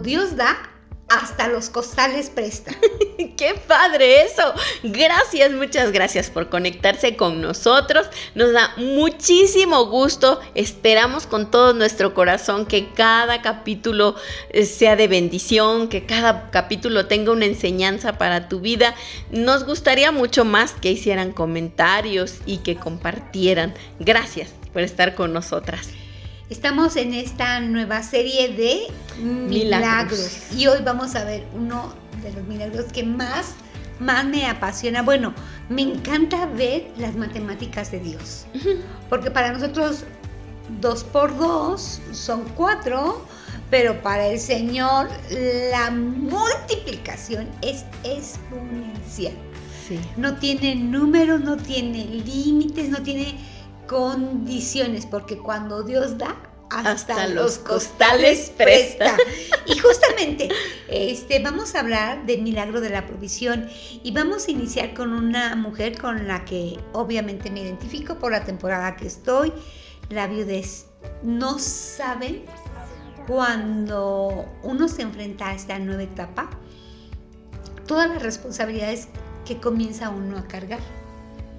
Dios da, hasta los costales presta. ¡Qué padre eso! Gracias, muchas gracias por conectarse con nosotros. Nos da muchísimo gusto. Esperamos con todo nuestro corazón que cada capítulo sea de bendición, que cada capítulo tenga una enseñanza para tu vida. Nos gustaría mucho más que hicieran comentarios y que compartieran. Gracias por estar con nosotras. Estamos en esta nueva serie de milagros. Y hoy vamos a ver uno de los milagros que más me apasiona. Bueno, me encanta ver las matemáticas de Dios. Porque para nosotros 2 por 2 son 4, pero para el Señor la multiplicación es exponencial. Sí. No tiene números, no tiene límites, no tiene condiciones, porque cuando Dios da, hasta los costales presta. Y justamente vamos a hablar del milagro de la provisión y vamos a iniciar con una mujer con la que obviamente me identifico por la temporada que estoy, la viudez. No saben cuando uno se enfrenta a esta nueva etapa, todas las responsabilidades que comienza uno a cargar.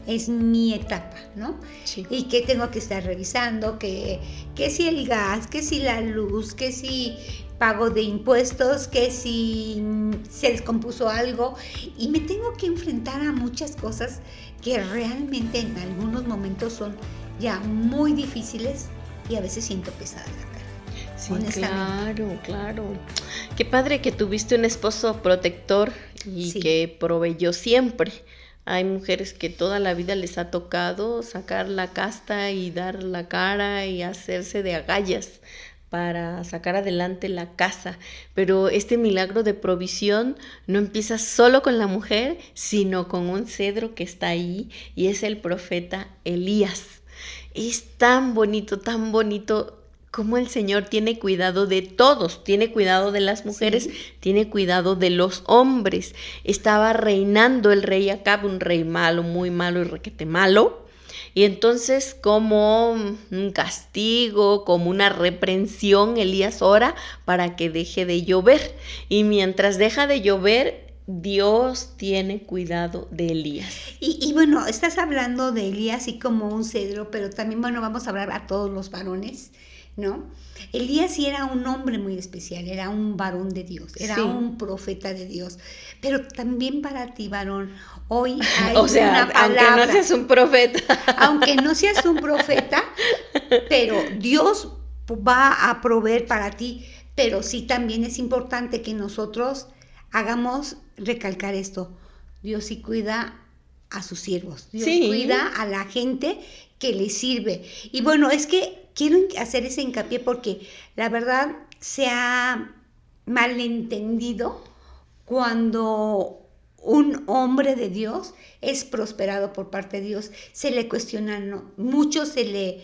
Es mi etapa, ¿no? Sí. Y que tengo que estar revisando, que si el gas, que si la luz, que si pago de impuestos, que si se descompuso algo. Y me tengo que enfrentar a muchas cosas que realmente en algunos momentos son ya muy difíciles y a veces siento pesada la cara. Sí, claro. Qué padre que tuviste un esposo protector y que proveyó siempre. Hay mujeres que toda la vida les ha tocado sacar la casta y dar la cara y hacerse de agallas para sacar adelante la casa. Pero este milagro de provisión no empieza solo con la mujer, sino con un cedro que está ahí y es el profeta Elías. Es tan bonito como el Señor tiene cuidado de todos, tiene cuidado de las mujeres, tiene cuidado de los hombres. Estaba reinando el rey Acab, un rey malo, muy malo y requete malo. Y entonces, como un castigo, como una reprensión, Elías ora para que deje de llover. Y mientras deja de llover, Dios tiene cuidado de Elías. Y bueno, estás hablando de Elías y como un cedro, pero también, bueno, vamos a hablar a todos los varones, ¿no? Elías sí era un hombre muy especial, era un varón de Dios, era un profeta de Dios, pero también para ti, varón, hoy hay una palabra. Aunque no seas un profeta. Aunque no seas un profeta, pero Dios va a proveer para ti, pero sí también es importante que nosotros hagamos recalcar esto. Dios sí cuida a sus siervos, Dios cuida a la gente que le sirve. Y bueno, es que quiero hacer ese hincapié porque la verdad se ha malentendido cuando un hombre de Dios es prosperado por parte de Dios. Se le cuestiona, ¿no? Mucho se le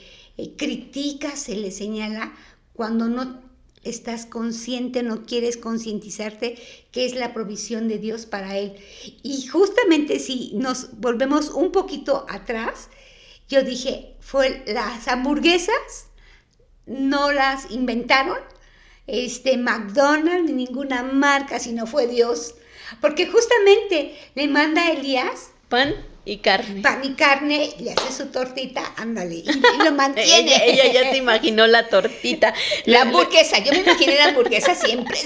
critica, se le señala cuando no estás consciente, no quieres concientizarte que es la provisión de Dios para él. Y justamente si nos volvemos un poquito atrás, yo dije, las hamburguesas no las inventaron McDonald's ni ninguna marca, sino fue Dios. Porque justamente le manda a Elías pan y carne. Pan y carne, le hace su tortita, ándale, y lo mantiene. ella ya se imaginó la tortita. La hamburguesa, yo me imaginé la hamburguesa siempre.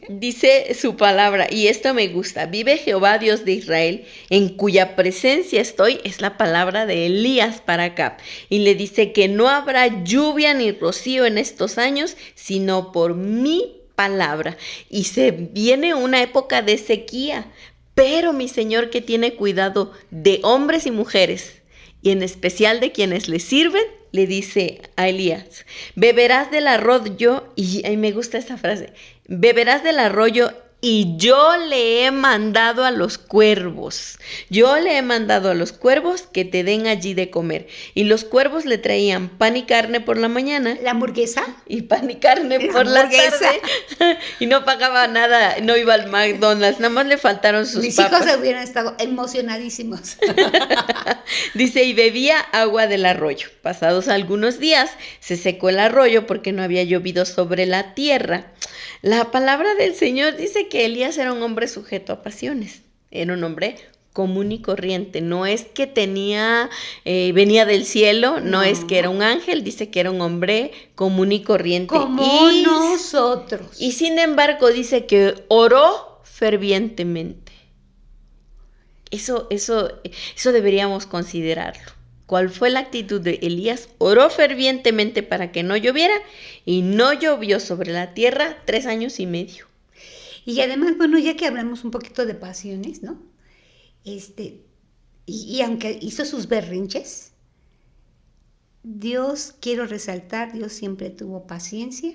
Dice su palabra, y esto me gusta: vive Jehová Dios de Israel, en cuya presencia estoy, es la palabra de Elías para Acab. Y le dice que no habrá lluvia ni rocío en estos años, sino por mi palabra. Y se viene una época de sequía. Pero mi Señor, que tiene cuidado de hombres y mujeres, y en especial de quienes le sirven, le dice a Elías: beberás del arroyo, y me gusta esta frase, beberás del arroyo, y yo le he mandado a los cuervos. Yo le he mandado a los cuervos que te den allí de comer. Y los cuervos le traían pan y carne por la mañana. ¿La hamburguesa? Y pan y carne por la tarde. Y no pagaba nada, no iba al McDonald's, nada más le faltaron sus Mis papas. Mis hijos hubieran estado emocionadísimos. Dice, y bebía agua del arroyo. Pasados algunos días, se secó el arroyo porque no había llovido sobre la tierra. La palabra del Señor dice que Elías era un hombre sujeto a pasiones, era un hombre común y corriente, no es que venía del cielo, no es que era un ángel, dice que era un hombre común y corriente. Como nosotros. Y sin embargo dice que oró fervientemente. Eso deberíamos considerarlo. ¿Cuál fue la actitud de Elías? Oró fervientemente para que no lloviera y no llovió sobre la tierra 3 años y medio. Y además, bueno, ya que hablamos un poquito de pasiones, ¿no? Y aunque hizo sus berrinches, Dios, quiero resaltar, Dios siempre tuvo paciencia,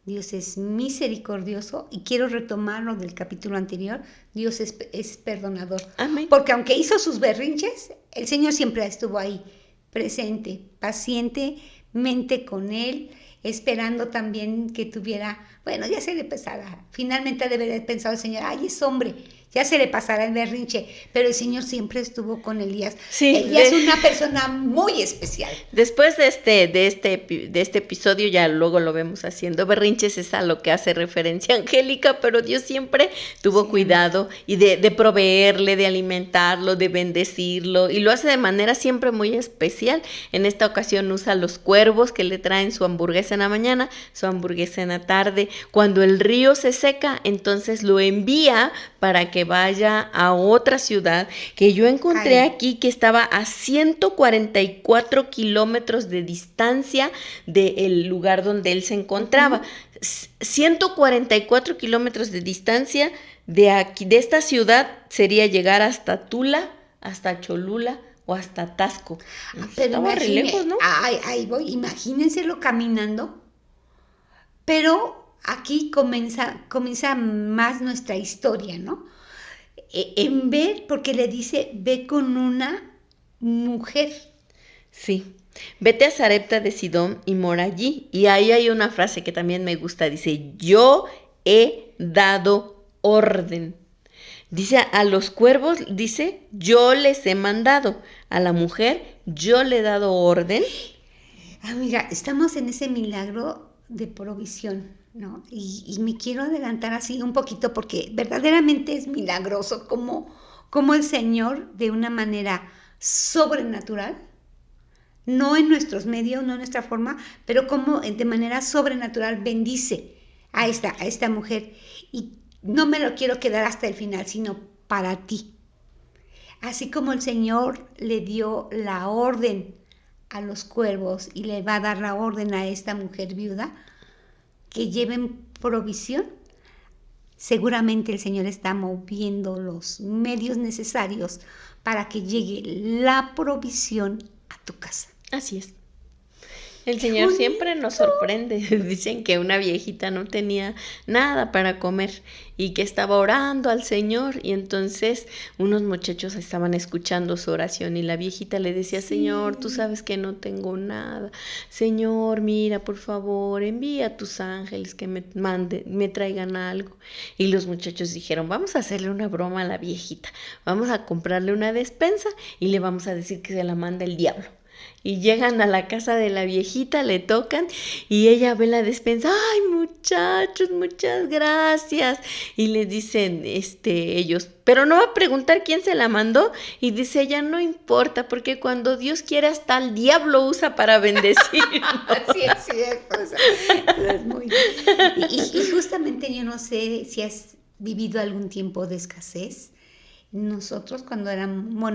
Dios es misericordioso, y quiero retomar lo del capítulo anterior, Dios es perdonador. Amén. Porque aunque hizo sus berrinches, el Señor siempre estuvo ahí, presente, pacientemente con él, esperando también que tuviera, bueno, ya se le pasará, finalmente debe haber pensado el Señor, ay, es hombre, ya se le pasará el berrinche, pero el Señor siempre estuvo con Elías. Sí, Elías es una persona muy especial. Después de este episodio, ya luego lo vemos haciendo berrinches, es a lo que hace referencia Angélica, pero Dios siempre tuvo cuidado y de proveerle, de alimentarlo, de bendecirlo, y lo hace de manera siempre muy especial. En esta ocasión usa los cuervos que le traen su hamburguesa en la mañana, su hamburguesa en la tarde. Cuando el río se seca, entonces lo envía para que vaya a otra ciudad que yo encontré aquí, que estaba a 144 kilómetros de distancia del lugar donde él se encontraba. 144 kilómetros de distancia de aquí, de esta ciudad, sería llegar hasta Tula, hasta Cholula o hasta Tasco. Pero estaba re lejos, ¿no? Ahí voy, imagínenselo caminando, pero aquí comienza más nuestra historia, ¿no? En ver, porque le dice, ve con una mujer. Sí, vete a Sarepta de Sidón y mora allí. Y ahí hay una frase que también me gusta, dice, yo he dado orden. Dice, a los cuervos, dice, yo les he mandado. A la mujer, yo le he dado orden. Mira, estamos en ese milagro de provisión, ¿no? Y me quiero adelantar así un poquito porque verdaderamente es milagroso como el Señor, de una manera sobrenatural, no en nuestros medios, no en nuestra forma, pero como de manera sobrenatural bendice a esta mujer. Y no me lo quiero quedar hasta el final, sino para ti. Así como el Señor le dio la orden a los cuervos y le va a dar la orden a esta mujer viuda, que lleven provisión, seguramente el Señor está moviendo los medios necesarios para que llegue la provisión a tu casa. Así es. El Señor siempre nos sorprende. Dicen que una viejita no tenía nada para comer y que estaba orando al Señor, y entonces unos muchachos estaban escuchando su oración y la viejita le decía, Señor, tú sabes que no tengo nada. Señor, mira, por favor, envía a tus ángeles que me traigan algo. Y los muchachos dijeron, vamos a hacerle una broma a la viejita. Vamos a comprarle una despensa y le vamos a decir que se la manda el diablo. Y llegan a la casa de la viejita, le tocan y ella ve la despensa. ¡Ay, muchachos, muchas gracias! Y le dicen ellos, pero no va a preguntar quién se la mandó. Y dice ella, no importa, porque cuando Dios quiere hasta el diablo usa para bendecir. Así es cierto. Es muy... y justamente yo no sé si has vivido algún tiempo de escasez. Nosotros cuando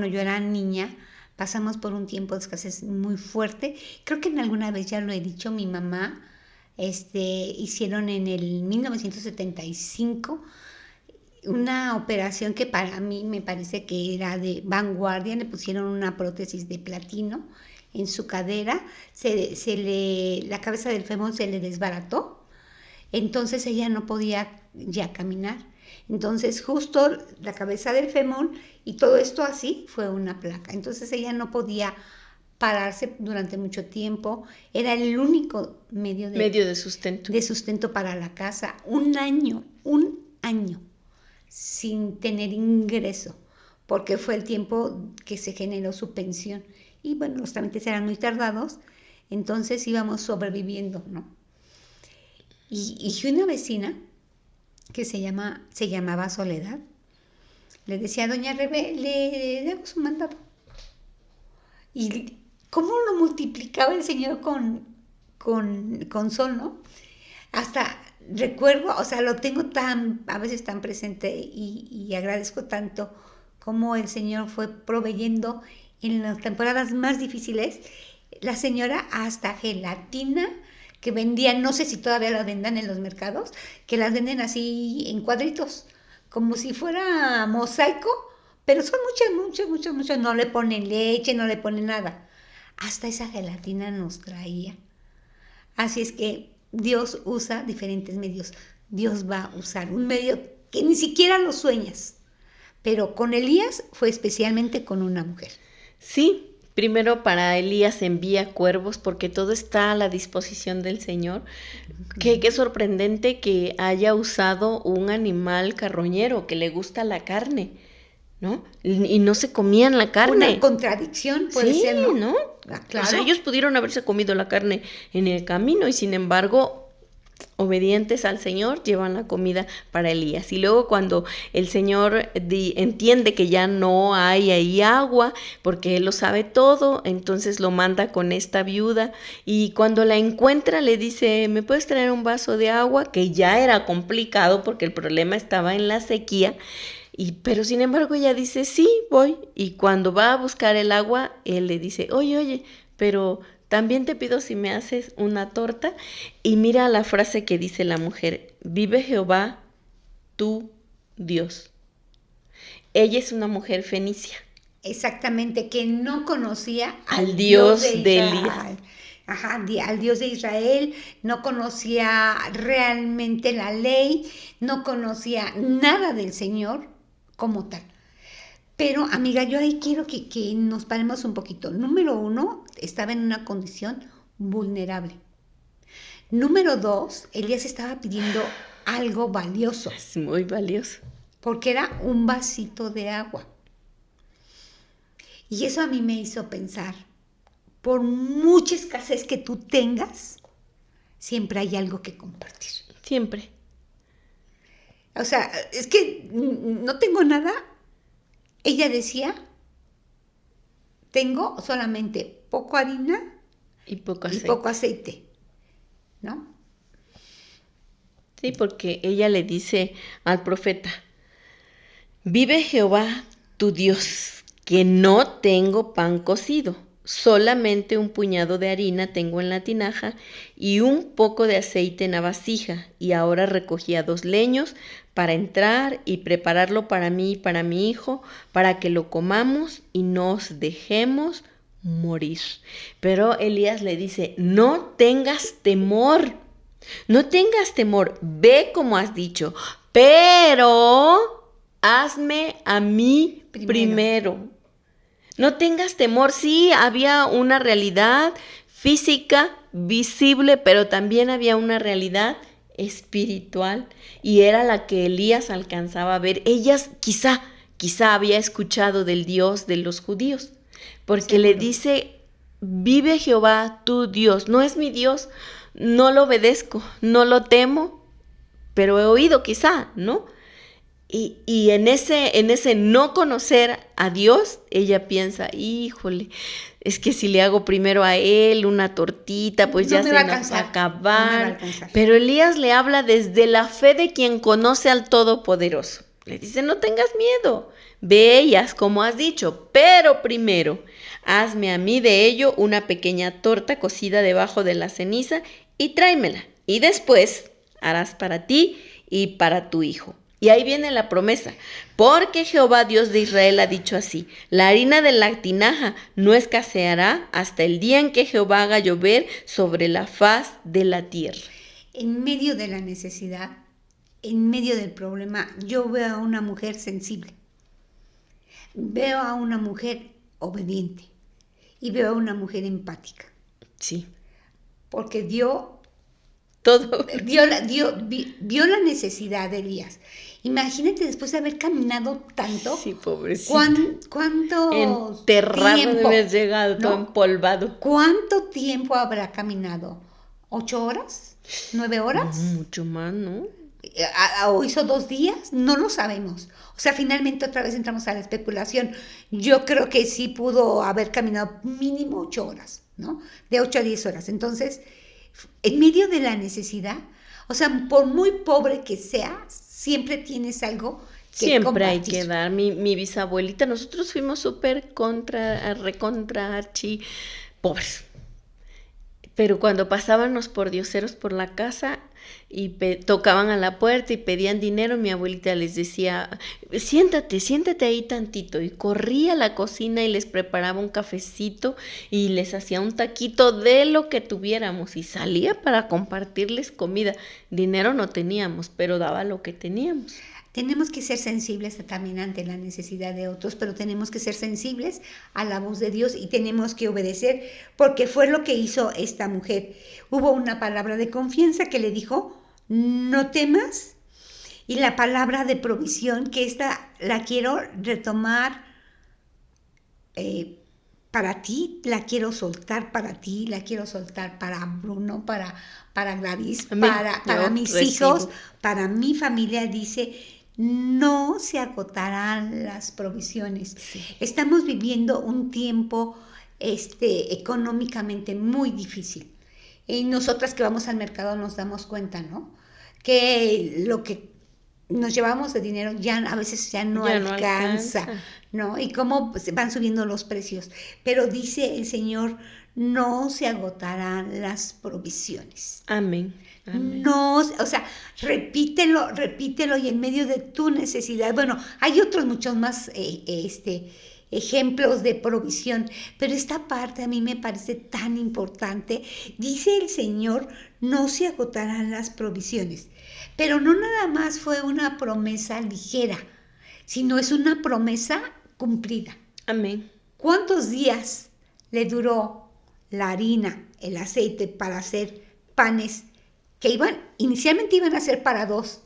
yo era niña, pasamos por un tiempo de escasez muy fuerte. Creo que en alguna vez ya lo he dicho, mi mamá hicieron en el 1975 una operación que para mí me parece que era de vanguardia. Le pusieron una prótesis de platino en su cadera, la cabeza del fémur se le desbarató, entonces ella no podía ya caminar. Entonces justo la cabeza del fémur y todo esto así fue una placa. Entonces ella no podía pararse durante mucho tiempo. Era el único medio de sustento para la casa. Un año sin tener ingreso, porque fue el tiempo que se generó su pensión. Y bueno, los trámites eran muy tardados, entonces íbamos sobreviviendo, ¿no? Y una vecina que se llamaba Soledad, le decía a doña Rebe, le damos un mandado. Y cómo lo multiplicaba el Señor con Sol, ¿no? Hasta recuerdo, o sea, lo tengo a veces tan presente y agradezco tanto cómo el Señor fue proveyendo en las temporadas más difíciles. La señora hasta gelatina que vendían, no sé si todavía la vendan en los mercados, que las venden así en cuadritos, como si fuera mosaico, pero son muchas, no le ponen leche, no le ponen nada. Hasta esa gelatina nos traía. Así es que Dios usa diferentes medios. Dios va a usar un medio que ni siquiera lo sueñas. Pero con Elías fue especialmente con una mujer. Sí, primero para Elías envía cuervos porque todo está a la disposición del Señor. Qué sorprendente que haya usado un animal carroñero que le gusta la carne, ¿no? Y no se comían la carne. Una contradicción puede ser, ¿no? ¿no? Claro. O sea, ellos pudieron haberse comido la carne en el camino y sin embargo, obedientes al Señor, llevan la comida para Elías. Y luego cuando el Señor entiende que ya no hay ahí agua, porque Él lo sabe todo, entonces lo manda con esta viuda. Y cuando la encuentra le dice, ¿me puedes traer un vaso de agua? Que ya era complicado porque el problema estaba en la sequía. Pero sin embargo ella dice, sí, voy. Y cuando va a buscar el agua, él le dice, oye, pero también te pido si me haces una torta. Y mira la frase que dice la mujer, vive Jehová, tu Dios. Ella es una mujer fenicia. Exactamente, que no conocía al Dios de Elías. Ajá, al Dios de Israel, no conocía realmente la ley, no conocía nada del Señor como tal. Pero, amiga, yo ahí quiero que nos paremos un poquito. Número 1, estaba en una condición vulnerable. Número 2, Elías estaba pidiendo algo valioso. Es muy valioso. Porque era un vasito de agua. Y eso a mí me hizo pensar, por mucha escasez que tú tengas, siempre hay algo que compartir. Siempre. O sea, es que no tengo nada. Ella decía, tengo solamente poco harina y poco aceite, ¿no? Sí, porque ella le dice al profeta, vive Jehová tu Dios, que no tengo pan cocido, solamente un puñado de harina tengo en la tinaja y un poco de aceite en la vasija, y ahora recogía 2 leños para entrar y prepararlo para mí y para mi hijo, para que lo comamos y nos dejemos morir. Pero Elías le dice, no tengas temor, ve como has dicho, pero hazme a mí primero. No tengas temor. Sí, había una realidad física, visible, pero también había una realidad espiritual y era la que Elías alcanzaba a ver. Ellas quizá había escuchado del Dios de los judíos, porque le dice, vive Jehová tu Dios. No es mi Dios, no lo obedezco, no lo temo, pero he oído quizá, ¿no? Y en ese no conocer a Dios, ella piensa, híjole, es que si le hago primero a él una tortita, pues ya se nos va a acabar. Pero Elías le habla desde la fe de quien conoce al Todopoderoso. Le dice, no tengas miedo, ve y haz como has dicho, pero primero hazme a mí de ello una pequeña torta cocida debajo de la ceniza y tráemela. Y después harás para ti y para tu hijo. Y ahí viene la promesa, porque Jehová Dios de Israel ha dicho así, la harina de la tinaja no escaseará hasta el día en que Jehová haga llover sobre la faz de la tierra. En medio de la necesidad, en medio del problema, yo veo a una mujer sensible, veo a una mujer obediente y veo a una mujer empática. Sí. Porque vio la necesidad de Elías. Imagínate después de haber caminado tanto. Sí, pobrecito. ¿Cuánto enterrado tiempo, de haber llegado, ¿no? Todo empolvado. ¿Cuánto tiempo habrá caminado? 8 horas, 9 horas. No, mucho más, ¿no? ¿O hizo 2 días? No lo sabemos. O sea, finalmente otra vez entramos a la especulación. Yo creo que sí pudo haber caminado mínimo 8 horas, ¿no? De 8 a 10 horas. Entonces, en medio de la necesidad, o sea, por muy pobre que sea, siempre tienes algo que Siempre compartir. hay que dar. Mi bisabuelita, nosotros fuimos súper recontra, archi, pobres. Pero cuando pasaban los pordioseros por la casa y tocaban a la puerta y pedían dinero, mi abuelita les decía, siéntate ahí tantito. Y corría a la cocina y les preparaba un cafecito y les hacía un taquito de lo que tuviéramos. Y salía para compartirles comida. Dinero no teníamos, pero daba lo que teníamos. Tenemos que ser sensibles también ante la necesidad de otros, pero tenemos que ser sensibles a la voz de Dios y tenemos que obedecer, porque fue lo que hizo esta mujer. Hubo una palabra de confianza que le dijo, no temas, y la palabra de provisión, que esta la quiero retomar para ti, la quiero soltar para ti, la quiero soltar para Bruno, para Gladys, para mis hijos, para mi familia, dice, no se agotarán las provisiones. Sí. Estamos viviendo un tiempo económicamente muy difícil. Y nosotras que vamos al mercado nos damos cuenta, ¿no? Que lo que nos llevamos de dinero ya a veces ya no alcanza, ¿no? Y cómo van subiendo los precios. Pero dice el Señor, no se agotarán las provisiones. Amén. Amén. No, o sea, repítelo y en medio de tu necesidad. Bueno, hay otros muchos más ejemplos de provisión, pero esta parte a mí me parece tan importante. Dice el Señor, no se agotarán las provisiones, pero no nada más fue una promesa ligera, sino es una promesa cumplida. Amén. ¿Cuántos días le duró la harina, el aceite para hacer panes que inicialmente iban a ser para 2,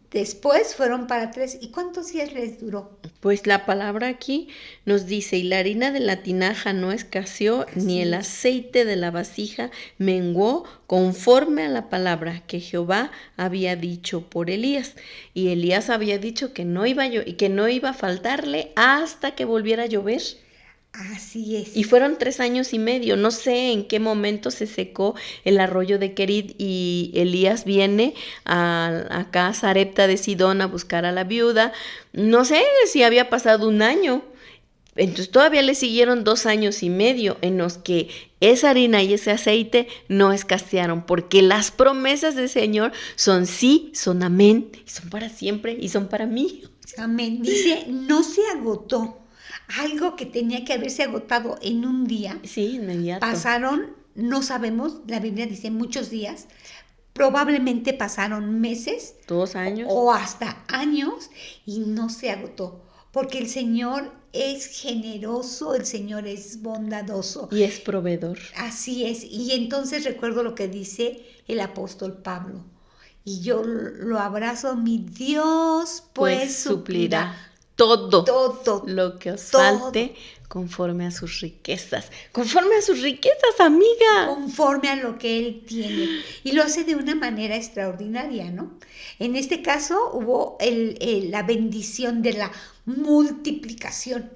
después fueron para 3? ¿Y cuántos días les duró? Pues la palabra aquí nos dice, y la harina de la tinaja no escaseó, ni el aceite de la vasija menguó, conforme a la palabra que Jehová había dicho por Elías. Y Elías había dicho que no iba a faltarle hasta que volviera a llover. Así es. Y fueron 3 años y medio. No sé en qué momento se secó el arroyo de Kerit y Elías viene acá a Sarepta de Sidón a buscar a la viuda. No sé si había pasado 1 año. Entonces todavía le siguieron 2 años y medio en los que esa harina y ese aceite no escasearon, porque las promesas del Señor son sí, son amén, y son para siempre y son para mí. Amén. Dice, no se agotó. Algo que tenía que haberse agotado en un día. Sí, inmediato. Pasaron, no sabemos, la Biblia dice muchos días, probablemente pasaron meses. 2 años. O hasta años y no se agotó. Porque el Señor es generoso, el Señor es bondadoso. Y es proveedor. Así es. Y entonces recuerdo lo que dice el apóstol Pablo. Y yo lo abrazo, mi Dios pues suplirá. Todo lo que os falte conforme a sus riquezas. Conforme a sus riquezas, amiga. Conforme a lo que Él tiene. Y lo hace de una manera extraordinaria, ¿no? En este caso hubo la bendición de la multiplicación.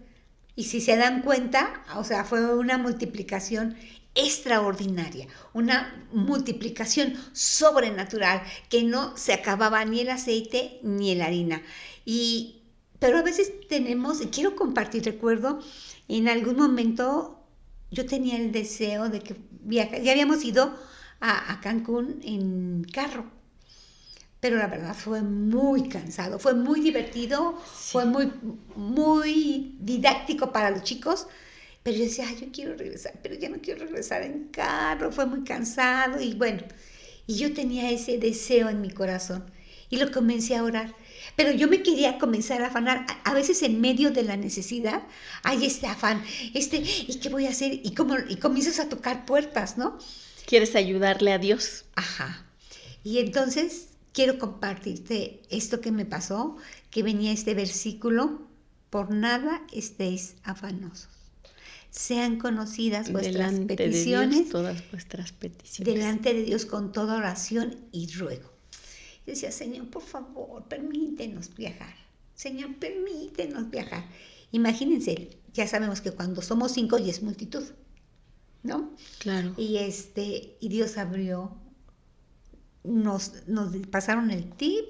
Y si se dan cuenta, o sea, fue una multiplicación extraordinaria, una multiplicación sobrenatural, que no se acababa ni el aceite ni la harina. Pero a veces tenemos, y quiero compartir, recuerdo, en algún momento yo tenía el deseo de que viajar. Ya habíamos ido a Cancún en carro, pero la verdad fue muy cansado, fue muy divertido, sí. Fue muy didáctico para los chicos, pero yo decía, yo quiero regresar, pero ya no quiero regresar en carro, fue muy cansado y bueno, y yo tenía ese deseo en mi corazón y lo comencé a orar. Pero yo me quería comenzar a afanar. A veces en medio de la necesidad hay este afán, ¿y qué voy a hacer? Y comienzas a tocar puertas, ¿no? ¿Quieres ayudarle a Dios? Ajá. Y entonces quiero compartirte esto que me pasó, que venía este versículo, por nada estéis afanosos. sean conocidas vuestras delante peticiones. de Dios, todas vuestras peticiones. Delante de Dios con toda oración y ruego. Y decía, Señor, por favor, permítenos viajar. Señor, permítenos viajar. Imagínense, ya sabemos que cuando somos 5 y es multitud, ¿no? Claro. Y Dios abrió, nos pasaron el tip,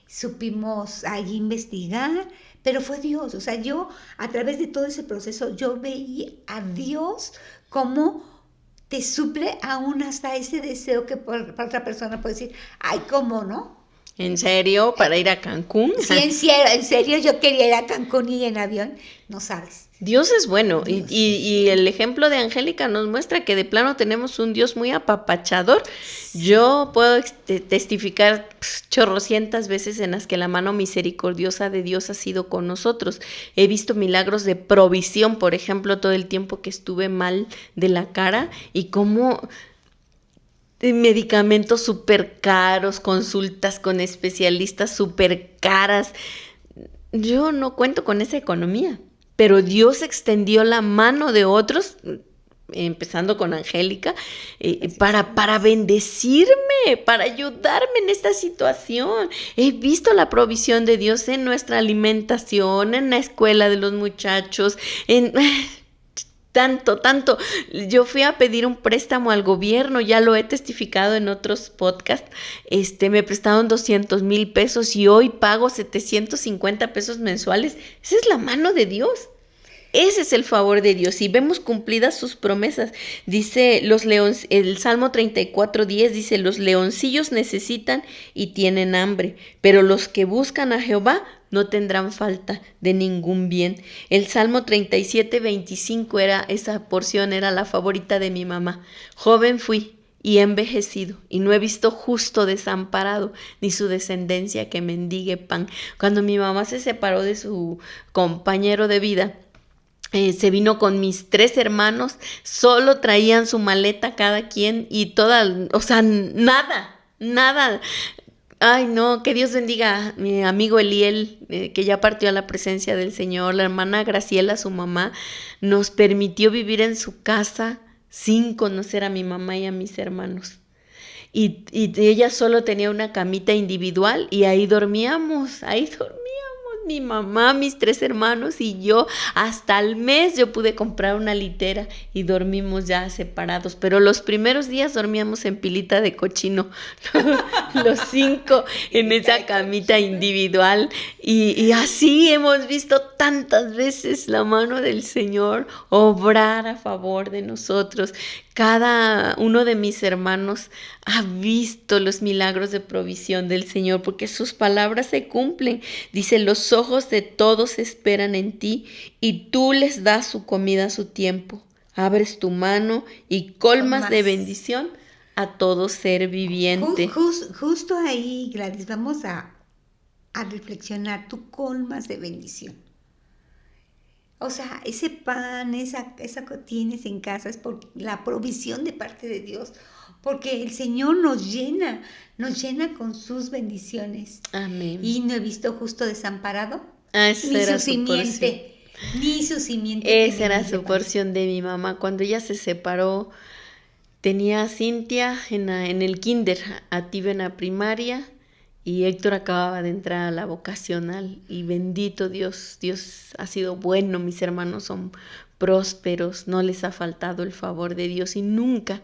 supimos ahí investigar, pero fue Dios. O sea, yo a través de todo ese proceso, yo veía a Dios como te suple aún hasta ese deseo que para otra persona puede decir, ay, ¿cómo no? ¿En serio? ¿Para ir a Cancún? Sí, en serio, yo quería ir a Cancún y en avión, no sabes. Dios es bueno. Dios y el ejemplo de Angélica nos muestra que de plano tenemos un Dios muy apapachador. Yo puedo testificar chorrocientas veces en las que la mano misericordiosa de Dios ha sido con nosotros. He visto milagros de provisión, por ejemplo, todo el tiempo que estuve mal de la cara y cómo medicamentos súper caros, consultas con especialistas súper caras. Yo no cuento con esa economía, pero Dios extendió la mano de otros, empezando con Angélica, para bendecirme, para ayudarme en esta situación. He visto la provisión de Dios en nuestra alimentación, en la escuela de los muchachos, en... Tanto. Yo fui a pedir un préstamo al gobierno, ya lo he testificado en otros podcasts. Me prestaron 200,000 pesos y hoy pago 750 pesos mensuales. Esa es la mano de Dios. Ese es el favor de Dios y vemos cumplidas sus promesas. Dice el Salmo 34:10 dice, los leoncillos necesitan y tienen hambre, pero los que buscan a Jehová no tendrán falta de ningún bien. El Salmo 37:25 esa porción era la favorita de mi mamá. Joven fui y he envejecido, y no he visto justo desamparado, ni su descendencia que mendigue pan. Cuando mi mamá se separó de su compañero de vida, se vino con mis 3 hermanos, solo traían su maleta cada quien y nada. Ay, no, que Dios bendiga a mi amigo Eliel, que ya partió a la presencia del Señor. La hermana Graciela, su mamá, nos permitió vivir en su casa sin conocer a mi mamá y a mis hermanos. Y ella solo tenía una camita individual y ahí dormíamos. Mi mamá, mis 3 hermanos y yo. Hasta el mes yo pude comprar una litera y dormimos ya separados, pero los primeros días dormíamos en pilita de cochino, los 5 en esa camita individual y así hemos visto tantas veces la mano del Señor obrar a favor de nosotros. Cada uno de mis hermanos ha visto los milagros de provisión del Señor porque sus palabras se cumplen. Dice, los ojos de todos esperan en ti y tú les das su comida a su tiempo. Abres tu mano y colmas de bendición a todo ser viviente. Justo ahí, Gladys, vamos a reflexionar. Tú colmas de bendición. O sea, ese pan, esa que tienes en casa es por la provisión de parte de Dios, porque el Señor nos llena con sus bendiciones. Amén. Y no he visto justo desamparado, ni su simiente. Esa era su porción de mi mamá. Cuando ella se separó, tenía a Cintia en el kinder, a Tibe en la primaria, y Héctor acababa de entrar a la vocacional y bendito Dios, Dios ha sido bueno, mis hermanos son prósperos, no les ha faltado el favor de Dios y nunca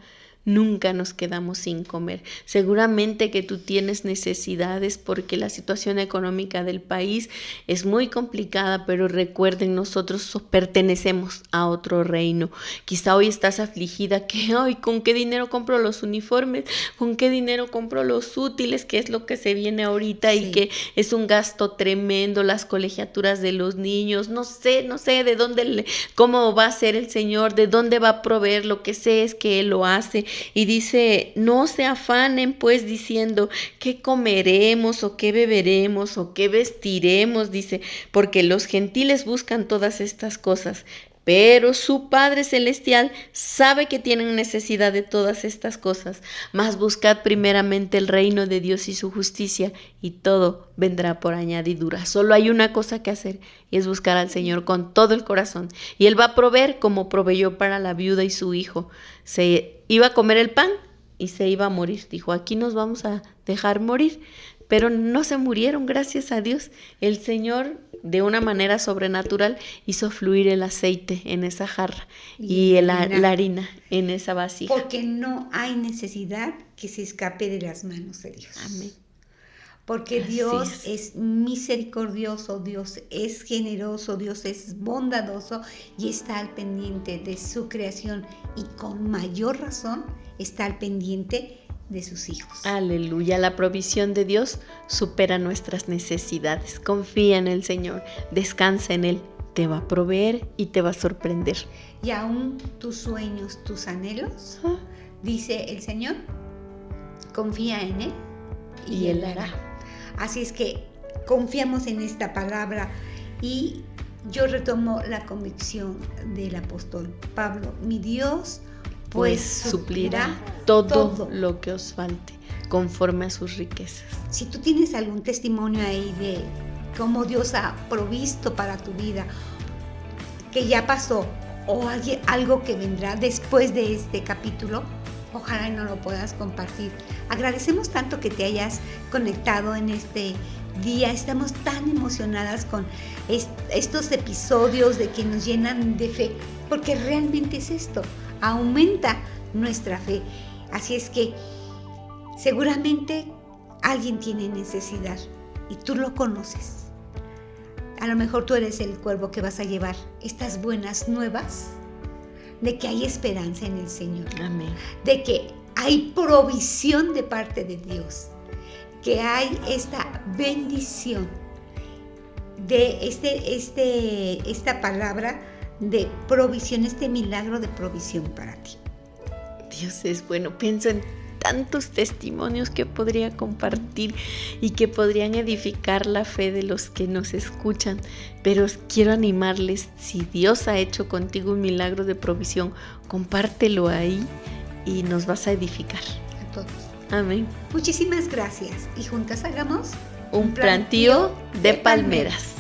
nos quedamos sin comer. Seguramente que tú tienes necesidades porque la situación económica del país es muy complicada, pero recuerden, nosotros pertenecemos a otro reino. Quizá hoy estás afligida que, ay, ¿con qué dinero compro los uniformes? ¿Con qué dinero compro los útiles? Que es lo que se viene ahorita y que es un gasto tremendo, las colegiaturas de los niños. No sé de dónde, cómo va a ser el Señor, de dónde va a proveer. Lo que sé es que Él lo hace. Y dice, no se afanen pues diciendo, ¿qué comeremos o qué beberemos o qué vestiremos? Dice, porque los gentiles buscan todas estas cosas, Pero su Padre Celestial sabe que tienen necesidad de todas estas cosas. Mas buscad primeramente el reino de Dios y su justicia, y todo vendrá por añadidura. Solo hay una cosa que hacer, y es buscar al Señor con todo el corazón. Y Él va a proveer como proveyó para la viuda y su hijo. Se iba a comer el pan y se iba a morir. Dijo, aquí nos vamos a dejar morir. Pero no se murieron, gracias a Dios. El Señor, de una manera sobrenatural, hizo fluir el aceite en esa jarra y la harina en esa vasija. Porque no hay necesidad que se escape de las manos de Dios. Amén. Porque Dios es misericordioso, Dios es generoso, Dios es bondadoso y está al pendiente de su creación, y con mayor razón está al pendiente de sus hijos. Aleluya, la provisión de Dios supera nuestras necesidades. Confía en el Señor, descansa en Él, te va a proveer y te va a sorprender. Y aún tus sueños, tus anhelos, dice el Señor, confía en Él y Él hará. Así es que confiamos en esta palabra, y yo retomo la convicción del apóstol Pablo: mi Dios pues suplirá todo lo que os falte, conforme a sus riquezas. Si tú tienes algún testimonio ahí de cómo Dios ha provisto para tu vida, que ya pasó, o algo que vendrá después de este capítulo, ojalá y no lo puedas compartir. Agradecemos tanto que te hayas conectado en este día. Estamos tan emocionadas con estos episodios de que nos llenan de fe, porque realmente es esto, aumenta nuestra fe. Así es que seguramente alguien tiene necesidad y tú lo conoces. A lo mejor tú eres el cuervo que vas a llevar estas buenas nuevas de que hay esperanza en el Señor. Amén. De que hay provisión de parte de Dios, que hay esta bendición de esta palabra de provisión, este milagro de provisión para ti. Dios es bueno. Pienso en tantos testimonios que podría compartir y que podrían edificar la fe de los que nos escuchan, pero quiero animarles: si Dios ha hecho contigo un milagro de provisión, compártelo ahí y nos vas a edificar. A todos. Amén. Muchísimas gracias, y juntas hagamos un plantío de palmeras.